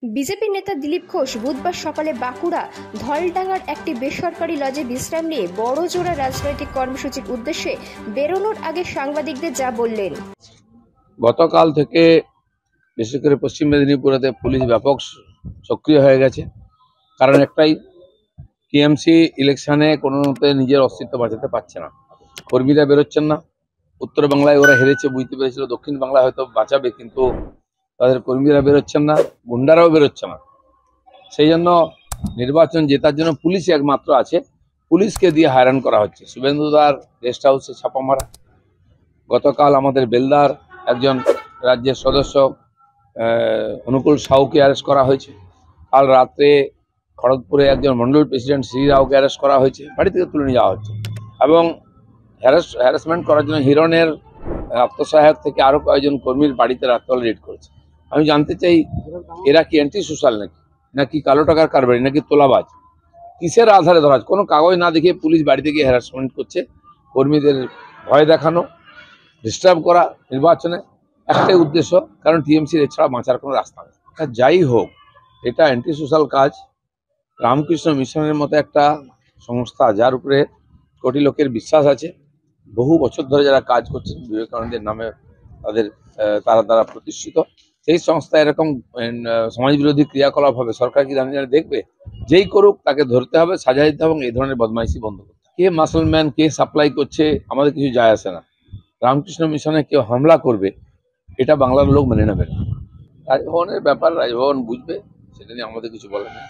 BJP নেতা দিলীপ ঘোষ বুধবার সকালে বাঁকুড়া ধলডাঙ্গার একটি বেসরকারি লজে বিশ্রাম নিয়ে বড়জোড়া রাজনৈতিক কর্মসূচির উদ্দেশ্যে বেরোনোর আগে সাংবাদিকদের যা বললেন। গতকাল থেকে বিশেষ করে পশ্চিম মেদিনীপুরেতে পুলিশ ব্যাপক সক্রিয় হয়ে গেছে। কারণ একটাই, টিএমসি ইলেকশনে কোনো মতে নিজের অস্তিত্ব বাঁচাতে পারছে না, কর্মীরা বেরোচ্ছেন না। উত্তর বাংলায় ওরা হেরেছে, বুঝতে পেরেছিল দক্ষিণ বাংলায় হয়তো বাঁচাবে, কিন্তু তাদের কর্মীরা বেরোচ্ছেন না, গুন্ডারাও বেরোচ্ছে না। সেই জন্য নির্বাচন জেতার জন্য পুলিশই একমাত্র আছে, পুলিশকে দিয়ে হয়রান করা হচ্ছে। শুভেন্দুদার গেস্ট হাউসে ছাপা মারা, গতকাল আমাদের বেলদার একজন রাজ্যের সদস্য অনুকূল সাউকে অ্যারেস্ট করা হয়েছে। কাল রাত্রে খড়গপুরে একজন মন্ডল প্রেসিডেন্ট শ্রী রাওকে অ্যারেস্ট করা হয়েছে, বাড়ি থেকে তুলে নিয়ে যাওয়া হচ্ছে। এবং হ্যারাসমেন্ট করার জন্য হিরণের আত্মসহায়ক থেকে আরও কয়েকজন কর্মীর বাড়িতে রাত্রবেলা রেড করেছে। আমি জানতে চাই, এরা কি অ্যান্টি সোশ্যাল নাকি কালো টাকার কারবারি, নাকি তোলাবাজ? কিসের আধারে ধরা? কোনো কাগজ না দেখিয়ে পুলিশ বাড়িতে গিয়ে হ্যারাসমেন্ট করছে, কর্মীদের ভয় দেখানো, ডিস্টার্ব করা। নির্বাচনে একটাই উদ্দেশ্য, কারণ টিএমসির এছাড়া বাঁচার কোনো রাস্তা নেই। যাই হোক, এটা অ্যান্টি সোশ্যাল কাজ। রামকৃষ্ণ মিশনের মতো একটা সংস্থা, যার উপরে কোটি লোকের বিশ্বাস আছে, বহু বছর ধরে যারা কাজ করছেন বিবেকানন্দের নামে, তারা প্রতিষ্ঠিত, সেই সংস্থা এরকম সমাজবিরোধী ক্রিয়াকলাপ হবে, সরকার কি জানি দেখবে? যেই করুক তাকে ধরতে হবে, সাজা দিতে হবে, এবং এই ধরনের বদমাইশি বন্ধ করতে হবে। কে মাসলম্যান, কে সাপ্লাই করছে, আমাদের কিছু যায় আসে না। রামকৃষ্ণ মিশনে কেউ হামলা করবে, এটা বাংলার লোক মেনে নেবে না। রাজভবনের ব্যাপার রাজভবন বুঝবে, সেটা নিয়ে আমাদের কিছু বলার নেই।